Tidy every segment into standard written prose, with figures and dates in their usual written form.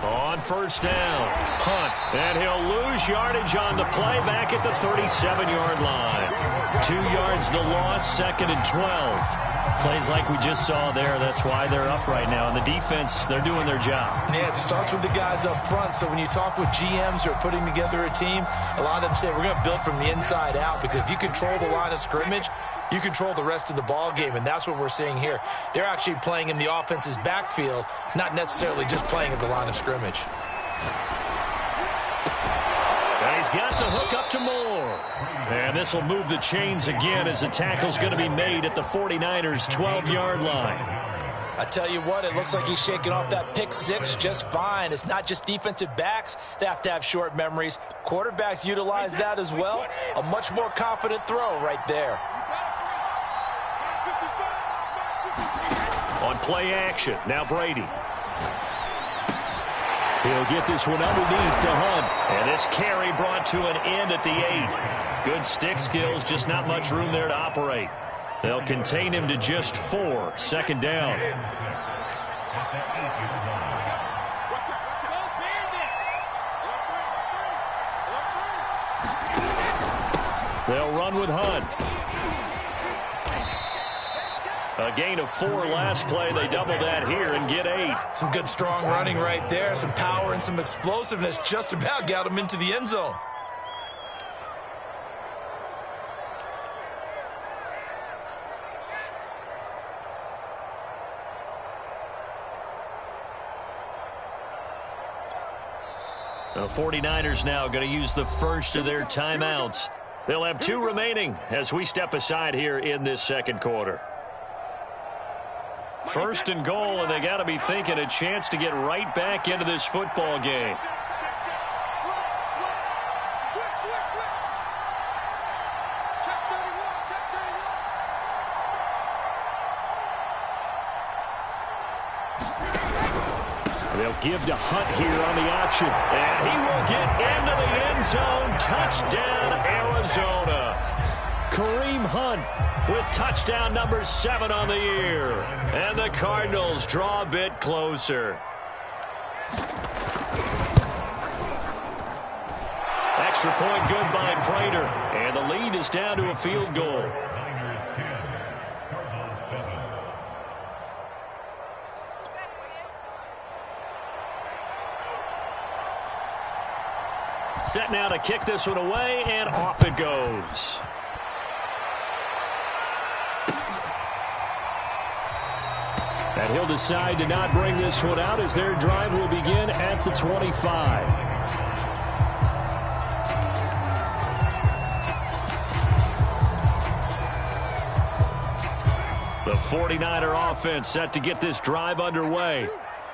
On first down, Hunt, and he'll lose yardage on the play back at the 37-yard line. 2 yards the loss, 2nd and 12. Plays like we just saw there. That's why they're up right now. And the defense, they're doing their job. Yeah, it starts with the guys up front. So when you talk with GMs who are putting together a team, a lot of them say we're going to build from the inside out, because if you control the line of scrimmage, you control the rest of the ball game, and that's what we're seeing here. They're actually playing in the offense's backfield, not necessarily just playing at the line of scrimmage. And he's got the hook up to Moore. And this will move the chains again as the tackle's going to be made at the 49ers' 12-yard line. I tell you what, it looks like he's shaking off that pick six just fine. It's not just defensive backs. They have to have short memories. Quarterbacks utilize that as well. A much more confident throw right there. On play action, now Brady. He'll get this one underneath to Hunt. And this carry brought to an end at the 8. Good stick skills, just not much room there to operate. They'll contain him to just 4. 2nd down. They'll run with Hunt. A gain of 4 last play. They double that here and get 8. Some good strong running right there. Some power and some explosiveness just about got him into the end zone. The 49ers now going to use the first of their timeouts. They'll have 2 remaining as we step aside here in this 2nd quarter. 1st and goal, and they got to be thinking a chance to get right back into this football game. They'll give to Hunt here on the option, and he will get into the end zone. Touchdown, Arizona. Kareem Hunt with touchdown number 7 on the year. And the Cardinals draw a bit closer. Extra point good by Prater. And the lead is down to a field goal. Set now to kick this one away, and off it goes. And he'll decide to not bring this one out as their drive will begin at the 25. The 49er offense set to get this drive underway.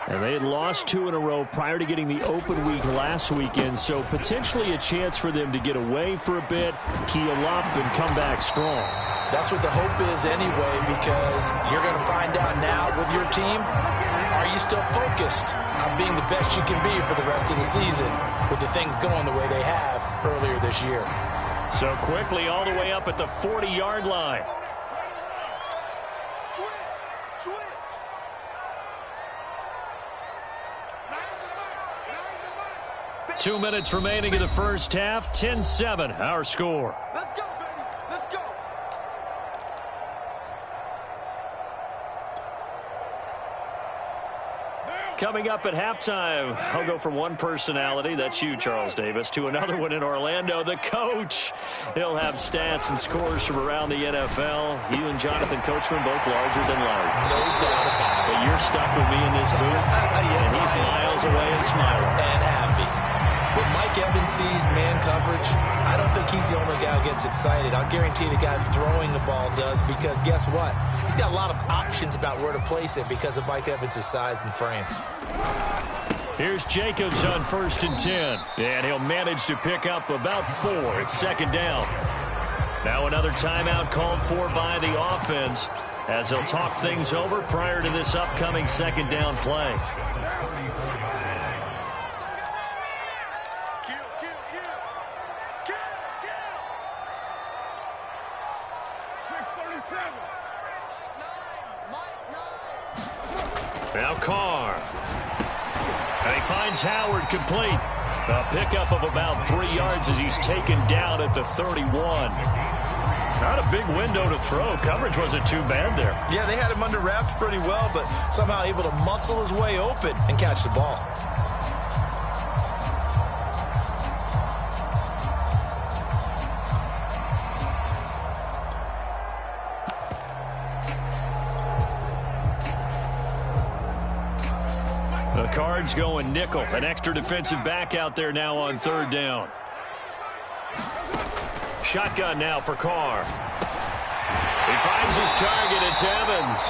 And they had lost 2 in a row prior to getting the open week last weekend, so potentially a chance for them to get away for a bit, keel up, and come back strong. That's what the hope is anyway, because you're going to find out now with your team, are you still focused on being the best you can be for the rest of the season with the things going the way they have earlier this year. So quickly all the way up at the 40-yard line. 2 minutes remaining in the first half. 10-7, our score. Let's go, baby. Let's go. Coming up at halftime, I'll go from one personality, that's you, Charles Davis, to another one in Orlando, the coach. He'll have stats and scores from around the NFL. You and Jonathan Coachman both larger than life. No doubt about it. But you're stuck with me in this booth, Yes, and he's miles away and smiling. And happy. When Mike Evans sees man coverage, I don't think he's the only guy who gets excited. I'll guarantee the guy throwing the ball does, because guess what? He's got a lot of options about where to place it because of Mike Evans' size and frame. Here's Jacobs on 1st and 10. And he'll manage to pick up about 4. It's 2nd down. Now another timeout called for by the offense as they'll talk things over prior to this upcoming 2nd down play. Now Carr. And he finds Howard complete. A pickup of about 3 yards as he's taken down at the 31. Not a big window to throw. Coverage wasn't too bad there. Yeah, they had him under wraps pretty well, but somehow able to muscle his way open and catch the ball. The Cards going nickel. An extra defensive back out there now on 3rd down. Shotgun now for Carr. He finds his target. It's Evans.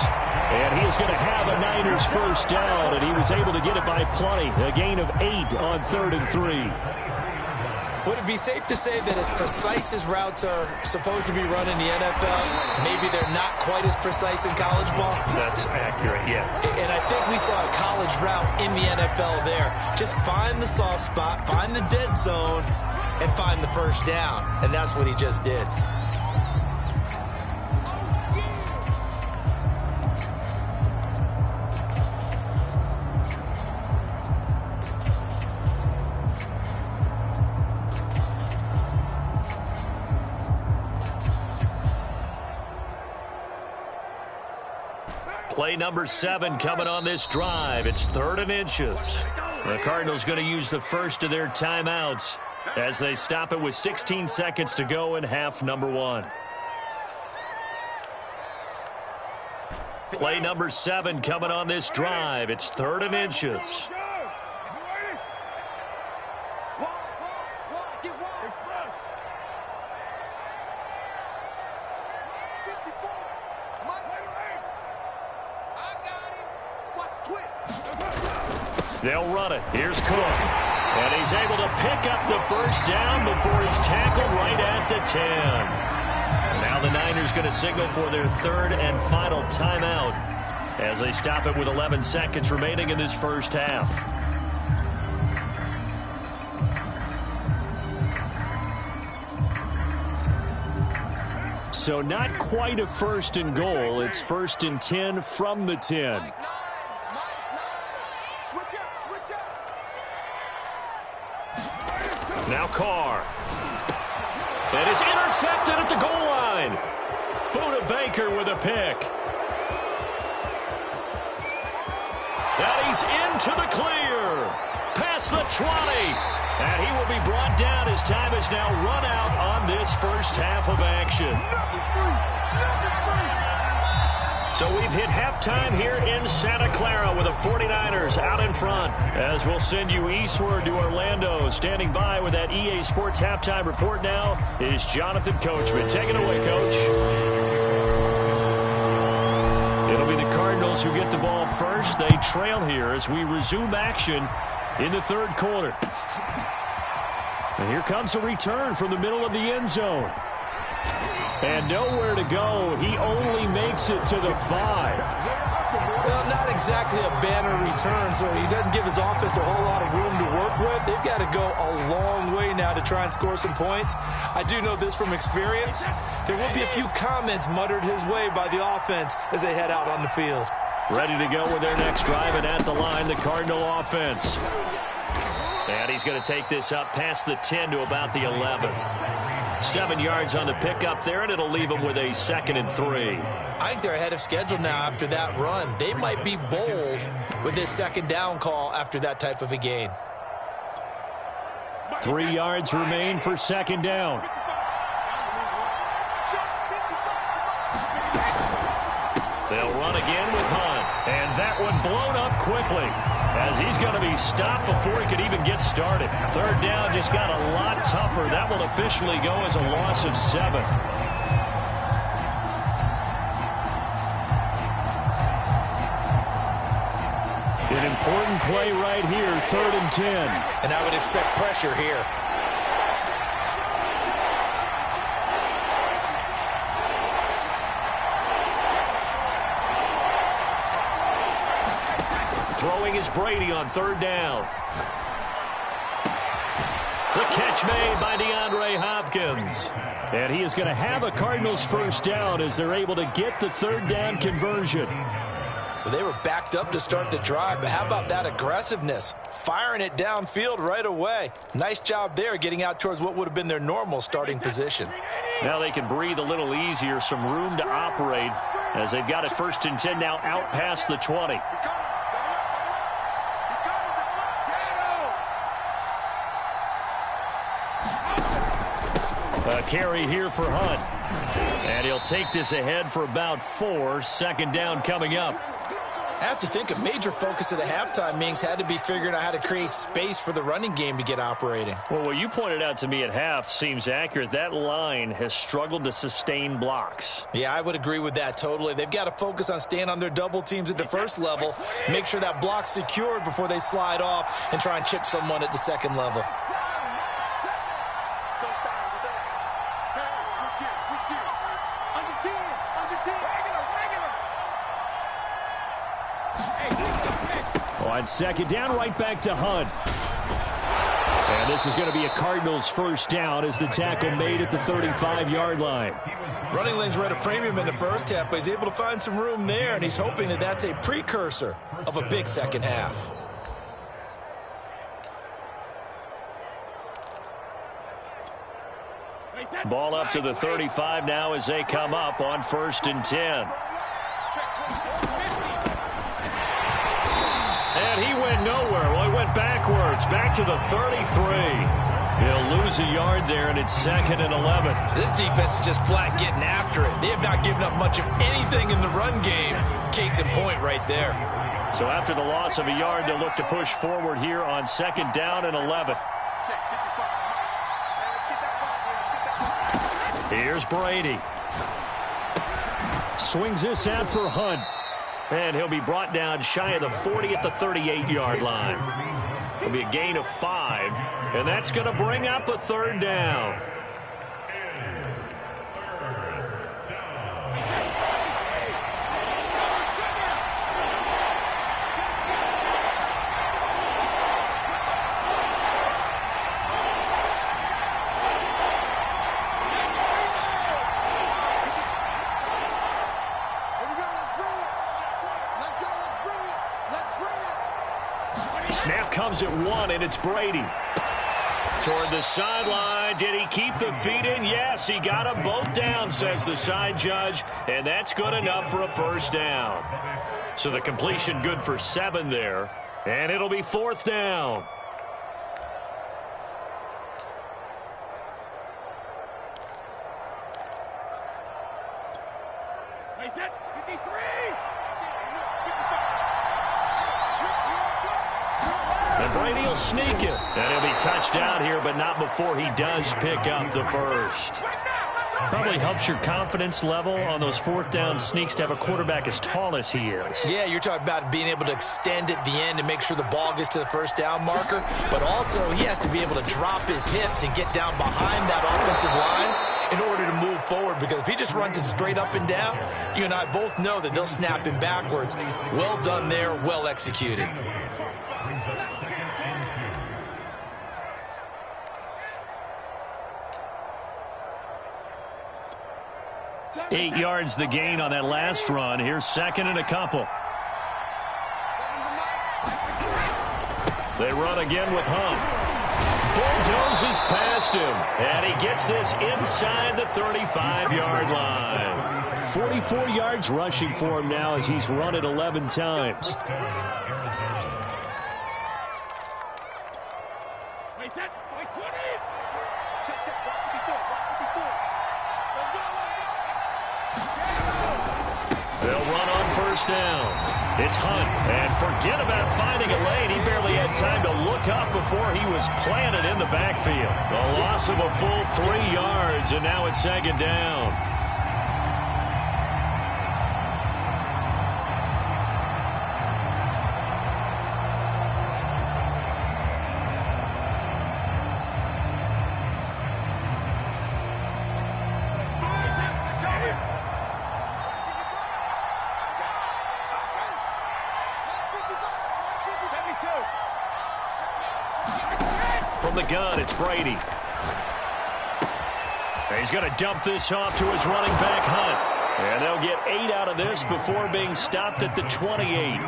And he is going to have a Niners first down, and he was able to get it by plenty. A gain of 8 on 3rd and 3. Would it be safe to say that as precise as routes are supposed to be run in the NFL, maybe they're not quite as precise in college ball? That's accurate, yeah. And I think we saw a college route in the NFL there. Just find the soft spot, find the dead zone, and find the first down. And that's what he just did. Play number 7 coming on this drive. It's 3rd and inches. The Cardinals going to use the first of their timeouts as they stop it with 16 seconds to go in half number 1. Play number 7 coming on this drive. It's 3rd and inches. They'll run it. Here's Cook. And he's able to pick up the first down before he's tackled right at the 10. Now the Niners going to signal for their 3rd and final timeout as they stop it with 11 seconds remaining in this first half. So not quite a 1st and goal. It's 1st and 10 from the 10. Now Carr. And it's intercepted at the goal line. Buda Baker with a pick. And he's into the clear. Past the 20. And he will be brought down as time is now run out on this first half of action. So we've hit halftime here in Santa Clara with the 49ers out in front. As we'll send you eastward to Orlando. Standing by with that EA Sports halftime report now is Jonathan Coachman. Take it away, Coach. It'll be the Cardinals who get the ball first. They trail here as we resume action in the 3rd quarter. And here comes a return from the middle of the end zone. And nowhere to go. He only makes it to the 5. Well, not exactly a banner return, so he doesn't give his offense a whole lot of room to work with. They've got to go a long way now to try and score some points. I do know this from experience. There will be a few comments muttered his way by the offense as they head out on the field. Ready to go with their next drive, and at the line, the Cardinal offense. And he's going to take this up past the 10 to about the 11. 7 yards on the pickup there, and it'll leave them with a 2nd and 3. I think they're ahead of schedule now after that run. They might be bold with this 2nd down call after that type of a gain. 3 yards remain for 2nd down. They'll run again with Hunt, and that one blown up quickly as he's going to be stopped before he could even get started. 3rd down just got a lot tougher. That will officially go as a loss of 7. An important play right here, 3rd and 10. And I would expect pressure here. Throwing is Brady on 3rd down. The catch made by DeAndre Hopkins. And he is going to have a Cardinals first down as they're able to get the third down conversion. Well, they were backed up to start the drive, but how about that aggressiveness? Firing it downfield right away. Nice job there getting out towards what would have been their normal starting position. Now they can breathe a little easier, some room to operate as they've got it 1st and 10 now out past the 20. A carry here for Hunt. And he'll take this ahead for about 4. 2nd down coming up. I have to think a major focus of the halftime meetings had to be figuring out how to create space for the running game to get operating. Well, what you pointed out to me at half seems accurate. That line has struggled to sustain blocks. Yeah, I would agree with that totally. They've got to focus on staying on their double teams at the first level, make sure that block's secured before they slide off and try and chip someone at the second level. On 2nd down, right back to Hunt. And this is going to be a Cardinals first down as the tackle made at the 35-yard line. Running lanes were at a premium in the first half, but he's able to find some room there, and he's hoping that that's a precursor of a big second half. Ball up to the 35 now as they come up on 1st and 10. And he went nowhere. Well, he went backwards, back to the 33. He'll lose a yard there, and it's 2nd and 11. This defense is just flat getting after it. They have not given up much of anything in the run game. Case in point right there. So after the loss of a yard, they'll look to push forward here on 2nd down and 11. Here's Brady. Swings this out for Hunt. And he'll be brought down shy of the 40 at the 38-yard line. It'll be a gain of 5, and that's going to bring up a 3rd down. Snap comes at 1, and it's Brady. Toward the sideline. Did he keep the feet in? Yes, he got them both down, says the side judge, and that's good enough for a first down. So the completion good for 7 there, and it'll be 4th down. Brady will sneak it. And he'll be touched down here, but not before he does pick up the first. Probably helps your confidence level on those 4th down sneaks to have a quarterback as tall as he is. Yeah, you're talking about being able to extend at the end and make sure the ball gets to the first down marker. But also, he has to be able to drop his hips and get down behind that offensive line in order to move forward. Because if he just runs it straight up and down, you and I both know that they'll snap him backwards. Well done there, well executed. 8 yards the gain on that last run. Here's 2nd and a couple. They run again with Hunt. Bulldozes past him. And he gets this inside the 35-yard line. 44 yards rushing for him now as he's run it 11 times. They'll run on first down. It's Hunt, and forget about finding a lane. He barely had time to look up before he was planted in the backfield. A loss of a full 3 yards, and now it's 2nd down. From the gun, it's Brady. He He's going to dump this off to his running back, Hunt. And they'll get 8 out of this before being stopped at the 28.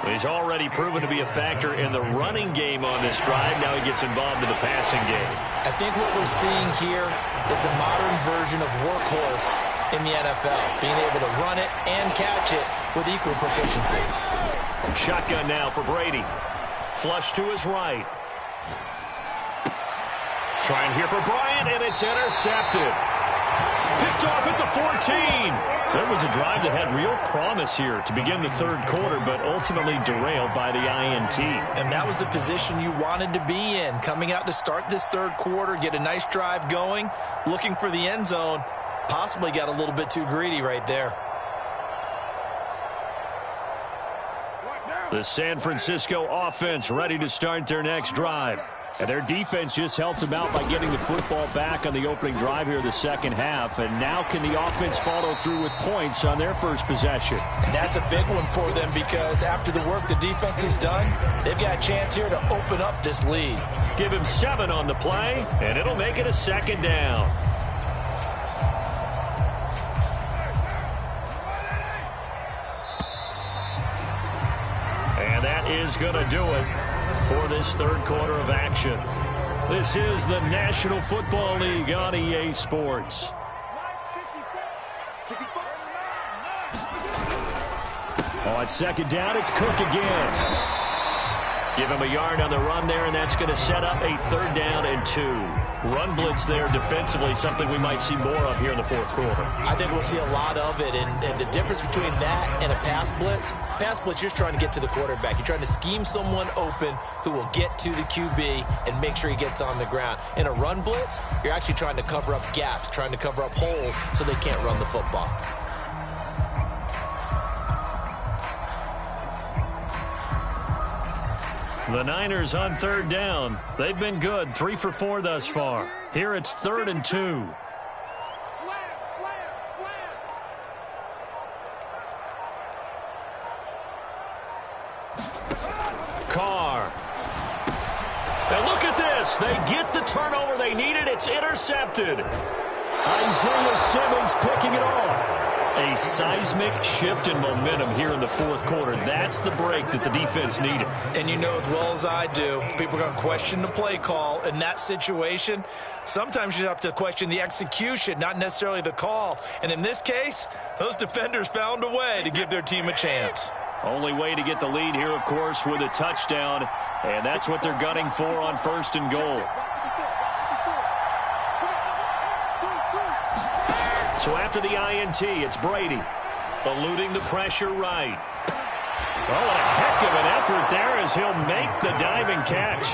He's already proven to be a factor in the running game on this drive. Now he gets involved in the passing game. I think what we're seeing here is the modern version of workhorse in the NFL, being able to run it and catch it with equal proficiency. Shotgun now for Brady. Flush to his right. Trying here for Bryant, and it's intercepted. Picked off at the 14. So it was a drive that had real promise here to begin the third quarter, but ultimately derailed by the INT. And that was the position you wanted to be in, coming out to start this third quarter, get a nice drive going, looking for the end zone. Possibly got a little bit too greedy right there. The San Francisco offense ready to start their next drive. And their defense just helped them out by getting the football back on the opening drive here in the second half. And now can the offense follow through with points on their first possession? And that's a big one for them because after the work the defense has done, they've got a chance here to open up this lead. Give him 7 on the play, and it'll make it a second down. And that is going to do it for this third quarter of action. This is the National Football League on EA Sports. On second down, it's Cook again. Give him a yard on the run there, and that's going to set up a 3rd down and 2. Run blitz there defensively, something we might see more of here in the fourth quarter. I think we'll see a lot of it, and the difference between that and a pass blitz, you're just trying to get to the quarterback. You're trying to scheme someone open who will get to the QB and make sure he gets on the ground. In a run blitz, you're actually trying to cover up gaps, trying to cover up holes so they can't run the football. The Niners on 3rd down. They've been good, 3 for 4 thus far. Here it's 3rd and 2. Carr. And look at this. They get the turnover they needed. It's intercepted. Isaiah Simmons picking it off. A seismic shift in momentum here in the fourth quarter. That's the break that the defense needed. And you know as well as I do, people are going to question the play call in that situation. Sometimes you have to question the execution, not necessarily the call. And in this case, those defenders found a way to give their team a chance. Only way to get the lead here, of course, with a touchdown. And that's what they're gunning for on 1st and goal. So after the INT, it's Brady. Eluding the pressure right. Oh, and a heck of an effort there as he'll make the diving catch.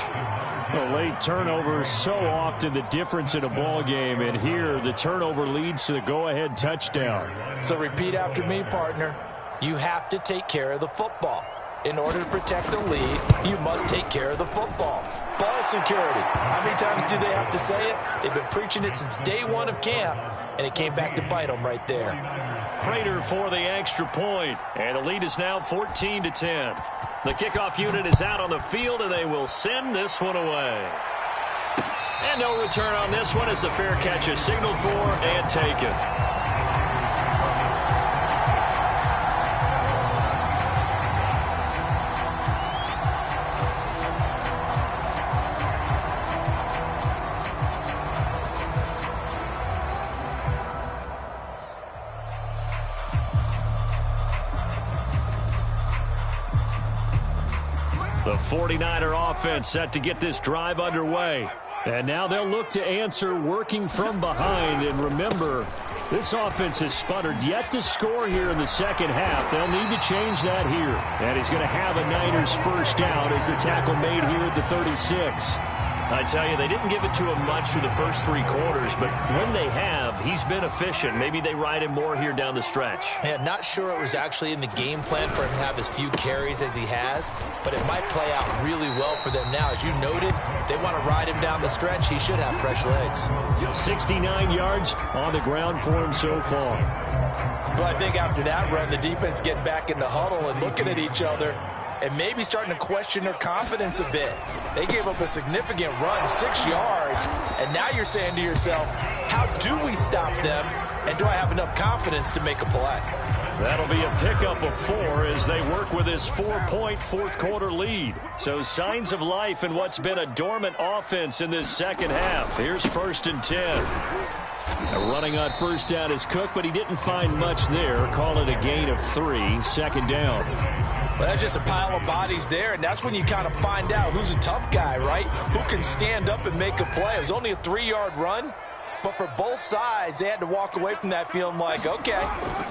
A late turnover is so often the difference in a ball game, and here the turnover leads to the go-ahead touchdown. So repeat after me, partner. You have to take care of the football. In order to protect the lead, you must take care of the football. Ball security. How many times do they have to say it? They've been preaching it since day 1 of camp, and it came back to bite them right there. Prater for the extra point, and the lead is now 14-10. The kickoff unit is out on the field, and they will send this one away. And no return on this one as the fair catch is signaled for and taken. The 49er offense set to get this drive underway. And now they'll look to answer working from behind. And remember, this offense has sputtered yet to score here in the second half. They'll need to change that here. And he's going to have a Niners first down as the tackle made here at the 36. I tell you, they didn't give it to him much through the first 3 quarters, but when they have, he's been efficient. Maybe they ride him more here down the stretch. Yeah, not sure it was actually in the game plan for him to have as few carries as he has, but it might play out really well for them now. As you noted, if they want to ride him down the stretch, he should have fresh legs. 69 yards on the ground for him so far. Well, I think after that run, the defense getting back in the huddle and looking at each other and maybe starting to question their confidence a bit. They gave up a significant run, 6 yards, and now you're saying to yourself, how do we stop them, and do I have enough confidence to make a play? That'll be a pickup of 4 as they work with this 4-point fourth-quarter lead. So signs of life in what's been a dormant offense in this second half. Here's 1st and 10. Running on first down is Cook, but he didn't find much there. Call it a gain of 3, 2nd down. Well, that's just a pile of bodies there, and that's when you kind of find out who's a tough guy, right? Who can stand up and make a play. It was only a 3-yard run, but for both sides, they had to walk away from that feeling like, okay,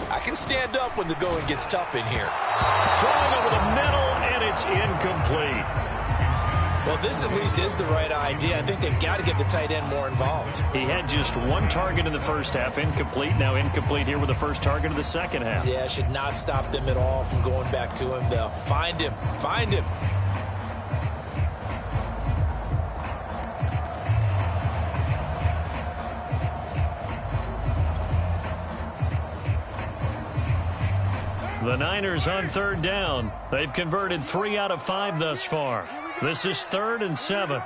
I can stand up when the going gets tough in here. Throwing over the middle, and it's incomplete. Well, this at least is the right idea. I think they've got to get the tight end more involved. He had just 1 target in the first half, incomplete. Now incomplete here with the first target of the second half. Yeah, should not stop them at all from going back to him, though. Find him. Find him. The Niners on 3rd down. They've converted 3 out of 5 thus far. This is 3rd and 7.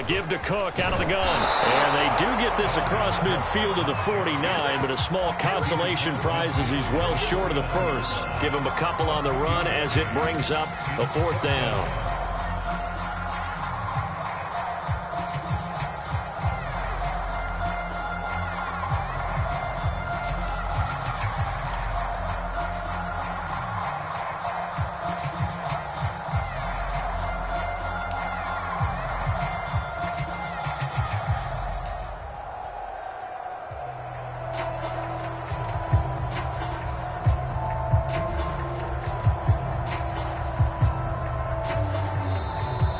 Give to Cook out of the gun. And they do get this across midfield to the 49, but a small consolation prize as he's well short of the first. Give him a couple on the run as it brings up a 4th down.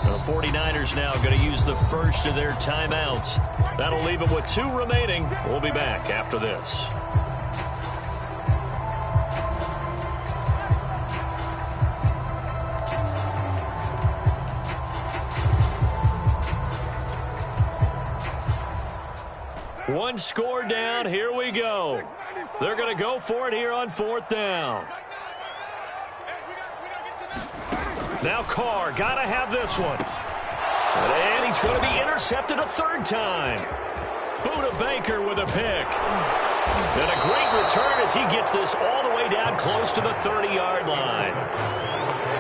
The 49ers now going to use the first of their timeouts. That'll leave them with 2 remaining. We'll be back after this. One score down. Here we go. They're going to go for it here on 4th down. Now Carr, got to have this one. And he's going to be intercepted a 3rd time. Buda Baker with a pick. And a great return as he gets this all the way down close to the 30-yard line.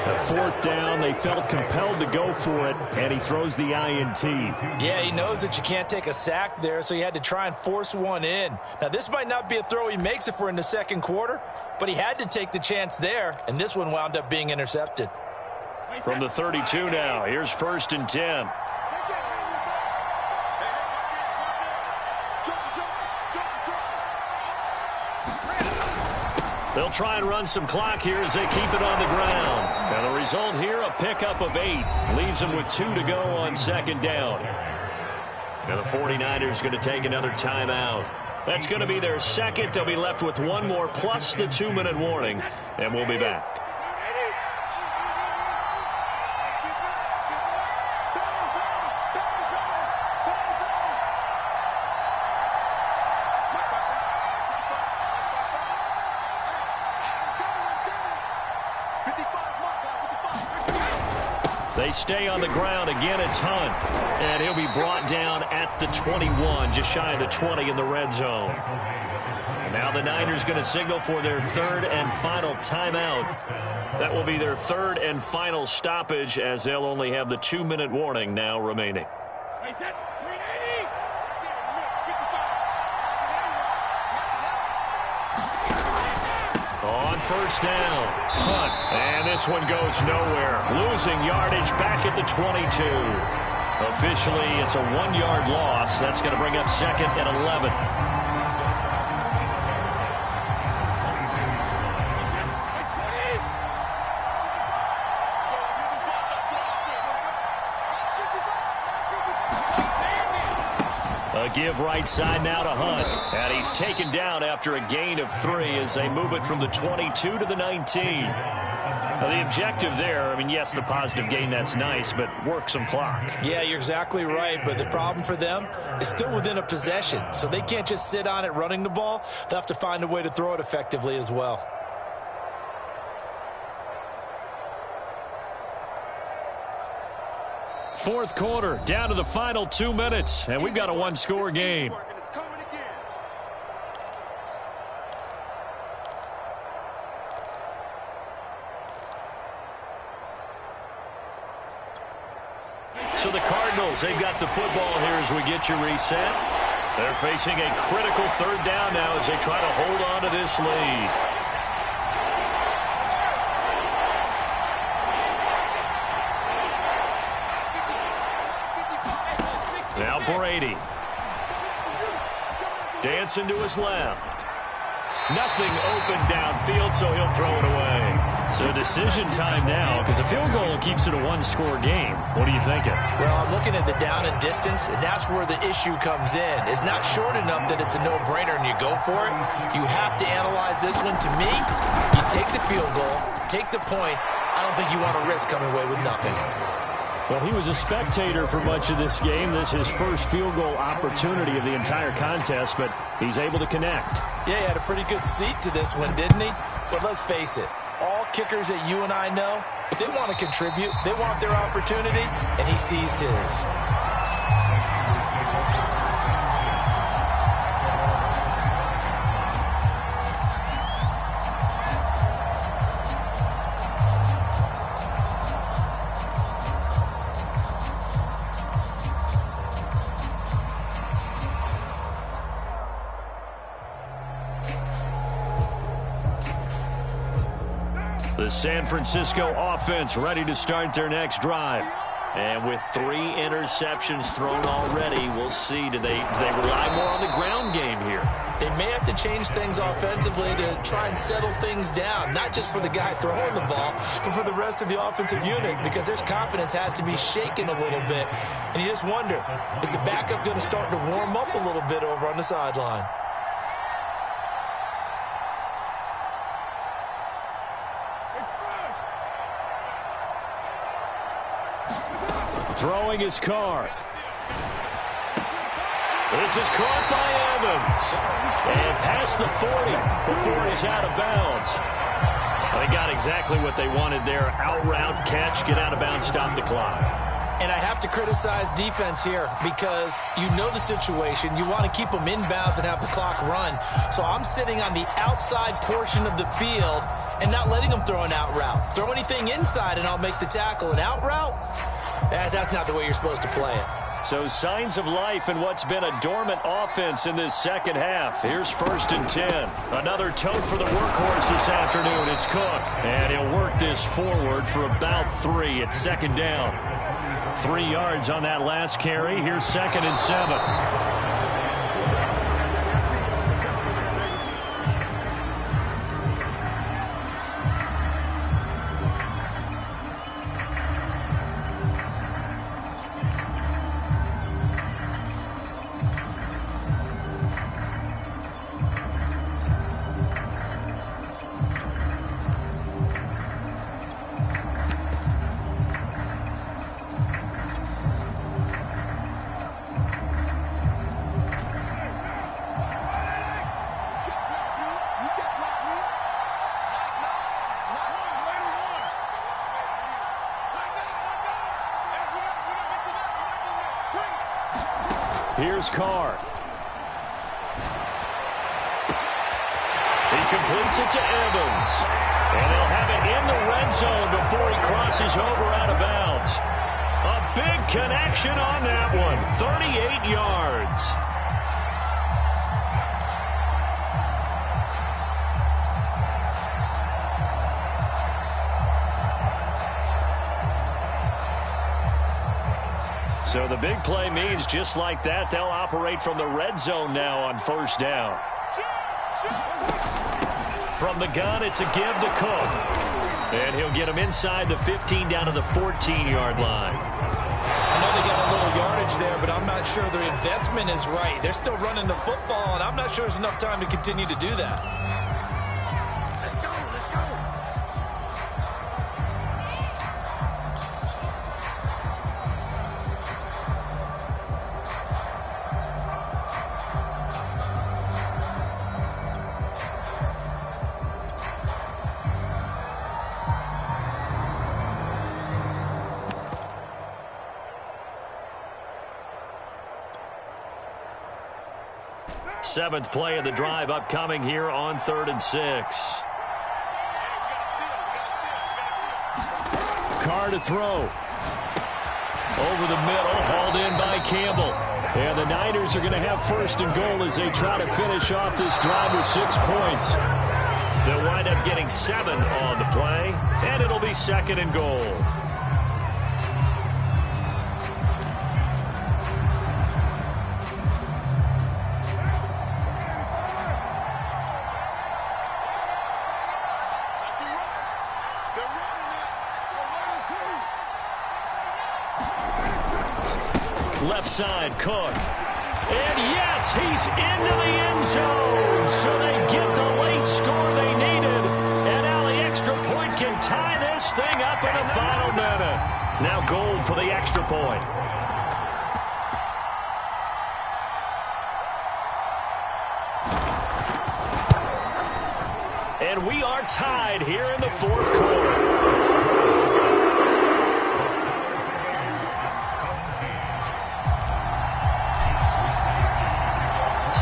The 4th down, they felt compelled to go for it, and he throws the INT. Yeah, he knows that you can't take a sack there, so he had to try and force one in. Now, this might not be a throw he makes if we're in the 2nd quarter, but he had to take the chance there, and this one wound up being intercepted. From the 32 now, here's 1st and 10. They'll try and run some clock here as they keep it on the ground. And the result here, a pickup of 8. Leaves them with 2 to go on 2nd down. And the 49ers going to take another timeout. That's going to be their 2nd. They'll be left with 1 more plus the 2-minute warning. And we'll be back. They stay on the ground. Again, it's Hunt. And he'll be brought down at the 21, just shy of the 20 in the red zone. And now the Niners going to signal for their 3rd and final timeout. That will be their 3rd and final stoppage as they'll only have the 2-minute warning now remaining. On 1st down, Hunt, and this one goes nowhere. Losing yardage back at the 22. Officially, it's a 1-yard loss. That's going to bring up 2nd and 11. Give right side now to Hunt. And he's taken down after a gain of 3 as they move it from the 22 to the 19. Now, the objective there, I mean, yes, the positive gain, that's nice, but work some clock. Yeah, you're exactly right, but the problem for them is still within a possession, so they can't just sit on it running the ball. They'll have to find a way to throw it effectively as well. Fourth quarter, down to the final 2 minutes, and we've got a one-score game. So the Cardinals, they've got the football here as we get you reset. They're facing a critical third down now as they try to hold on to this lead. Now Brady. Dancing to his left. Nothing open downfield, so he'll throw it away. So decision time now, because a field goal keeps it a one-score game. What are you thinking? Well, I'm looking at the down and distance, and that's where the issue comes in. It's not short enough that it's a no-brainer and you go for it. You have to analyze this one. To me, you take the field goal, take the points. I don't think you want to risk coming away with nothing. Well, he was a spectator for much of this game. This is his first field goal opportunity of the entire contest, but he's able to connect. Yeah, he had a pretty good seat to this one, didn't he? But let's face it, all kickers that you and I know, they want to contribute. They want their opportunity, and he seized his. The San Francisco offense ready to start their next drive. And with 3 interceptions thrown already, we'll see. Do they rely more on the ground game here? They may have to change things offensively to try and settle things down, not just for the guy throwing the ball, but for the rest of the offensive unit, because their confidence has to be shaken a little bit. And you just wonder, is the backup going to start to warm up a little bit over on the sideline? Throwing his car. This is caught by Evans. And past the 40 before he's out of bounds. They got exactly what they wanted there. Out route, catch, get out of bounds, stop the clock. And I have to criticize defense here because you know the situation. You want to keep them inbounds and have the clock run. So I'm sitting on the outside portion of the field and not letting them throw an out route. Throw anything inside and I'll make the tackle. An out route? That's not the way you're supposed to play it. So signs of life in what's been a dormant offense in this second half. Here's 1st and 10. Another tote for the workhorse this afternoon. It's Cook. And he'll work this forward for about 3. It's 2nd down. 3 yards on that last carry. Here's 2nd and 7. Here's Carr. He completes it to Evans. And they'll have it in the red zone before he crosses over out of bounds. A big connection on that one. 38 yards. So the big play means just like that, they'll operate from the red zone now on 1st down. From the gun, it's a give to Cook. And he'll get him inside the 15 down to the 14-yard line. I know they got a little yardage there, but I'm not sure their investment is right. They're still running the football, and I'm not sure there's enough time to continue to do that. Seventh play of the drive upcoming here on 3rd and 6. Carr to throw. Over the middle, hauled in by Campbell. And the Niners are going to have 1st and goal as they try to finish off this drive with 6 points. They'll wind up getting 7 on the play, and it'll be 2nd and goal. Left side, Cook. And yes, he's into the end zone. So they get the late score they needed. And now the extra point can tie this thing up in the final minute. Now Gold for the extra point. And we are tied here in the 4th quarter.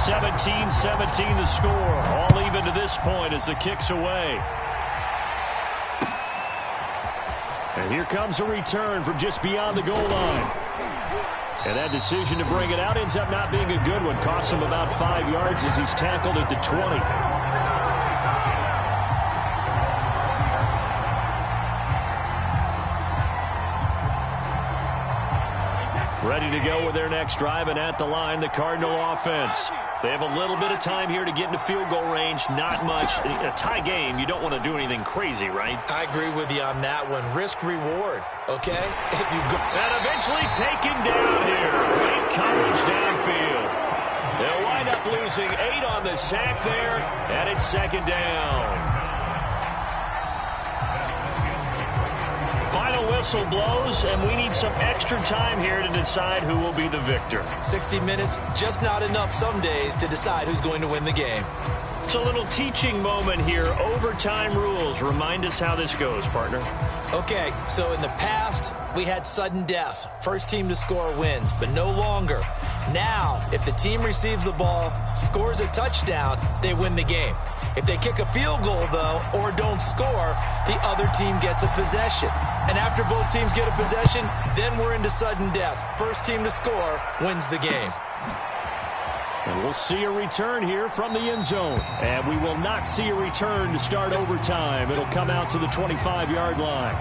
17-17 the score. All even to this point as the kick's away. And here comes a return from just beyond the goal line. And that decision to bring it out ends up not being a good one. Costs him about 5 yards as he's tackled at the 20. Ready to go with their next drive, and at the line, the Cardinal offense. They have a little bit of time here to get into field goal range. Not much. A tie game, you don't want to do anything crazy, right? I agree with you on that one. Risk reward, okay? If you go and eventually taken down here. Great coverage downfield. They'll wind up losing 8 on the sack there, and it's 2nd down. Final whistle blows, and we need some extra time here to decide who will be the victor. 60 minutes, just not enough some days to decide who's going to win the game. It's a little teaching moment here. Overtime rules. Remind us how this goes, partner. Okay, so in the past, we had sudden death. First team to score wins, but no longer. Now, if the team receives the ball, scores a touchdown, they win the game. If they kick a field goal, though, or don't score, the other team gets a possession. And after both teams get a possession, then we're into sudden death. First team to score wins the game. And we'll see a return here from the end zone. And we will not see a return to start overtime. It'll come out to the 25-yard line.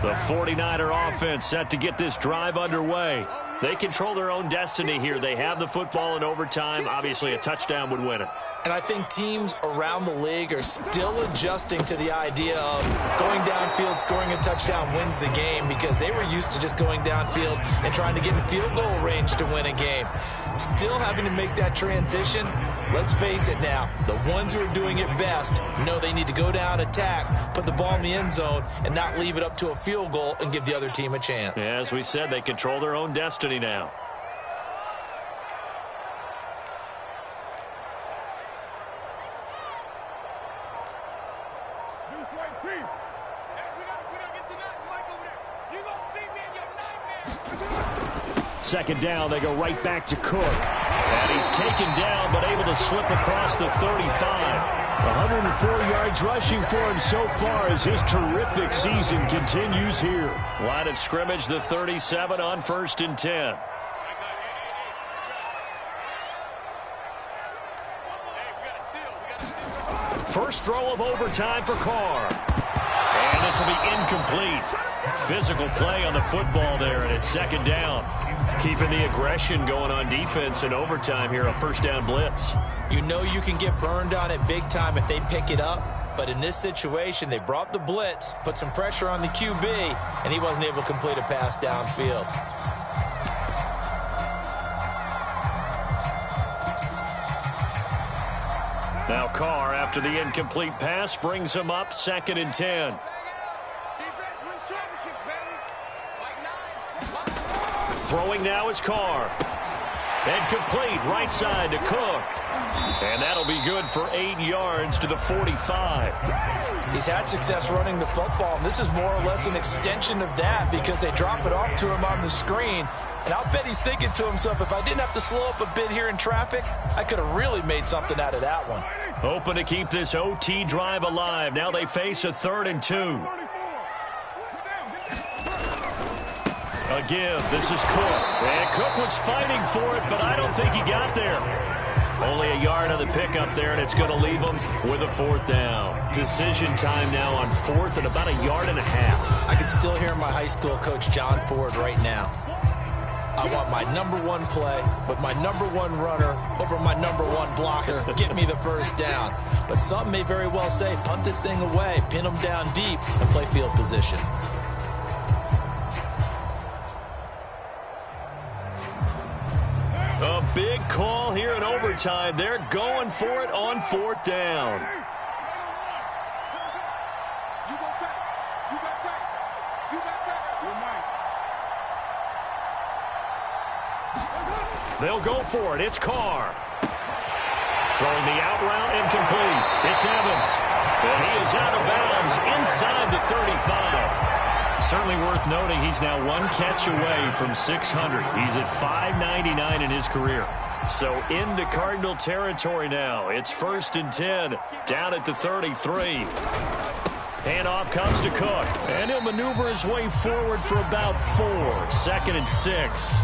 The 49er offense set to get this drive underway. They control their own destiny here. They have the football in overtime. Obviously, a touchdown would win it. And I think teams around the league are still adjusting to the idea of going downfield, scoring a touchdown wins the game, because they were used to just going downfield and trying to get in field goal range to win a game. Still having to make that transition. Let's face it now, the ones who are doing it best know they need to go down, attack, put the ball in the end zone, and not leave it up to a field goal and give the other team a chance. As we said, they control their own destiny now. Second down, they go right back to Cook. And he's taken down, but able to slip across the 35. 104 yards rushing for him so far as his terrific season continues here. Line of scrimmage, the 37 on 1st and 10. First throw of overtime for Carr. And this will be incomplete. Physical play on the football there, and it's 2nd down. Keeping the aggression going on defense in overtime here, a first down blitz. You know you can get burned on it big time if they pick it up, but in this situation, they brought the blitz, put some pressure on the QB, and he wasn't able to complete a pass downfield. Now Carr, after the incomplete pass, brings him up 2nd and 10. Throwing now is Carr. And complete right side to Cook. And that'll be good for 8 yards to the 45. He's had success running the football, and this is more or less an extension of that because they drop it off to him on the screen. And I'll bet he's thinking to himself, if I didn't have to slow up a bit here in traffic, I could have really made something out of that one. Hoping to keep this OT drive alive. Now they face a 3rd and 2. A give. This is Cook. And Cook was fighting for it, but I don't think he got there. Only a yard on the pickup there, and it's going to leave him with a 4th down. Decision time now on 4th and about 1.5 yards. I can still hear my high school coach, John Ford, right now. I want my #1 play with my #1 runner over my #1 blocker. Get me the 1st down. But some may very well say, punt this thing away, pin them down deep, and play field position. A big call here in overtime. They're going for it on 4th down. They'll go for it. It's Carr. Throwing the out route incomplete. It's Evans. And he is out of bounds inside the 35. Certainly worth noting he's now 1 catch away from 600. He's at 599 in his career. So into Cardinal territory now. It's 1st and 10 down at the 33. Handoff comes to Cook. And he'll maneuver his way forward for about 4. 2nd and 6.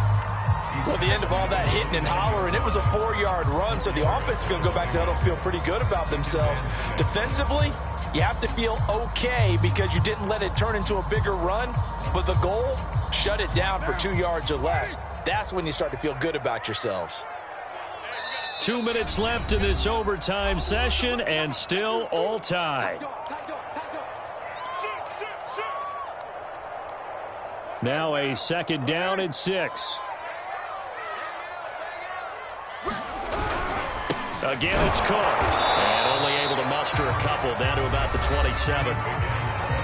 Well, the end of all that hitting and hollering, it was a 4-yard run, so the offense is going to go back to huddle, feel pretty good about themselves. Defensively, you have to feel okay because you didn't let it turn into a bigger run, but the goal, shut it down for 2 yards or less. That's when you start to feel good about yourselves. 2 minutes left in this overtime session, and still all tied. Now a 2nd down and 6. Again, it's Cook. And only able to muster a couple down to about the 27.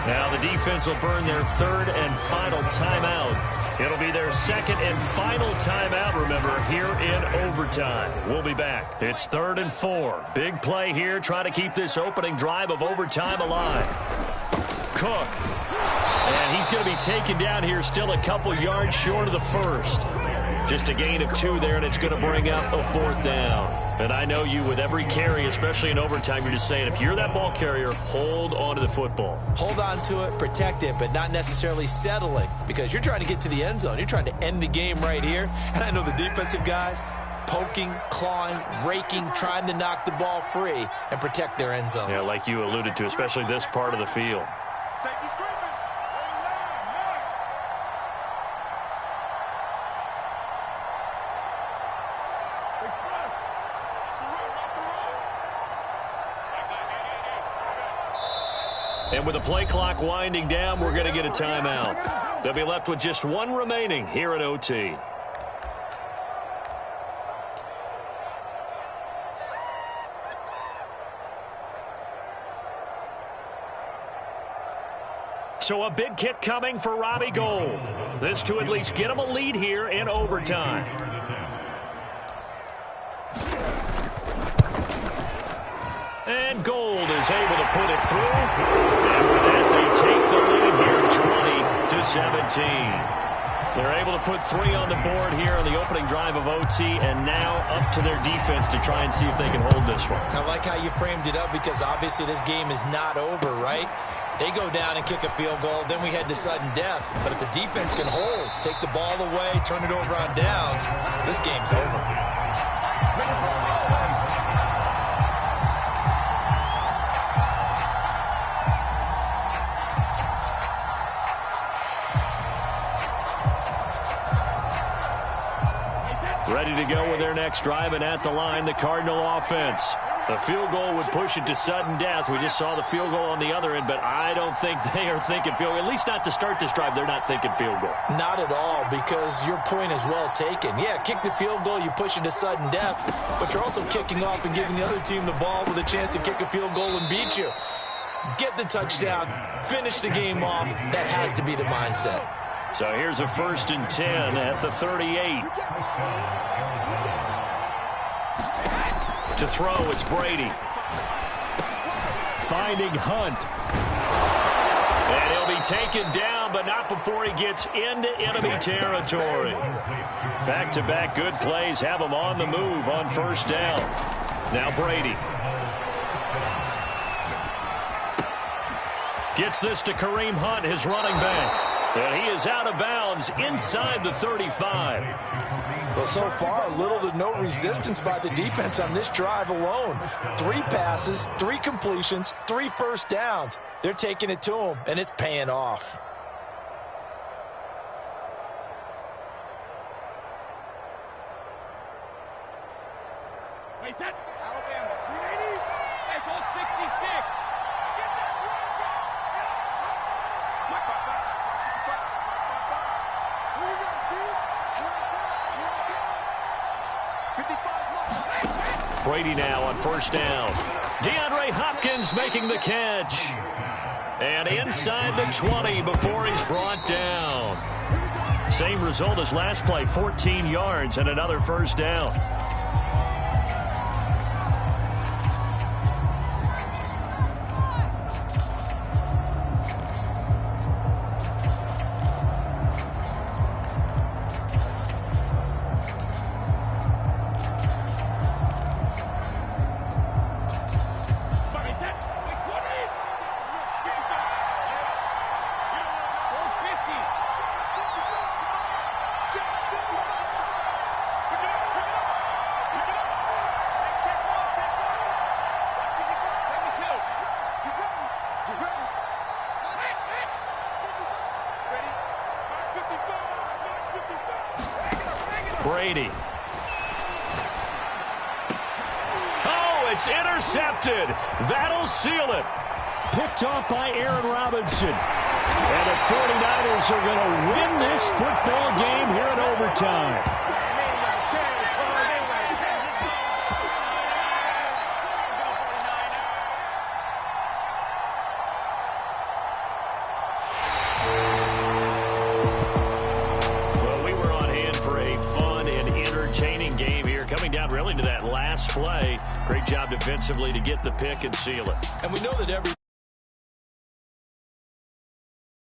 Now the defense will burn their 3rd and final timeout. It'll be their 2nd and final timeout, remember, here in overtime. We'll be back. It's 3rd and 4. Big play here, trying to keep this opening drive of overtime alive. Cook. And he's going to be taken down here still a couple yards short of the 1st. Just a gain of 2 there, and it's going to bring up a 4th down. And I know you, with every carry, especially in overtime, you're just saying, if you're that ball carrier, hold on to the football. Hold on to it, protect it, but not necessarily settling, because you're trying to get to the end zone. You're trying to end the game right here. And I know the defensive guys poking, clawing, raking, trying to knock the ball free and protect their end zone. Yeah, like you alluded to, especially this part of the field. And with the play clock winding down, we're going to get a timeout. They'll be left with just 1 remaining here at OT. So a big kick coming for Robbie Gould. This to at least get him a lead here in overtime. And Gould is able to put it through. And with that, they take the lead here, 20-17. They're able to put 3 on the board here on the opening drive of OT, and now up to their defense to try and see if they can hold this one. I like how you framed it up because obviously this game is not over, right? They go down and kick a field goal, then we head to sudden death. But if the defense can hold, take the ball away, turn it over on downs, this game's over. Ready to go with their next drive, and at the line, the Cardinal offense. The field goal would push it to sudden death. We just saw the field goal on the other end, but I don't think they are thinking field goal. At least not to start this drive. They're not thinking field goal. Not at all, because your point is well taken. Yeah, kick the field goal, you push it to sudden death, but you're also kicking off and giving the other team the ball with a chance to kick a field goal and beat you. Get the touchdown, finish the game off. That has to be the mindset. So here's a 1st and 10 at the 38. To throw, it's Brady. Finding Hunt. And he'll be taken down, but not before he gets into enemy territory. Back-to-back good plays have him on the move on 1st down. Now Brady. Gets this to Kareem Hunt, his running back. And he is out of bounds inside the 35. Well, so far, little to no resistance by the defense on this drive alone. 3 passes, 3 completions, 3 first downs. They're taking it to him, and it's paying off. Wait, that Alabama, 380, hey, go 66. Brady now on 1st down. DeAndre Hopkins making the catch. And inside the 20 before he's brought down. Same result as last play, 14 yards and another 1st down. Brady. Oh, it's intercepted. That'll seal it. Picked off by Aaron Robinson. And the 49ers are going to win this football game here in overtime. Coming down really to that last play. Great job defensively to get the pick and seal it. And we know that every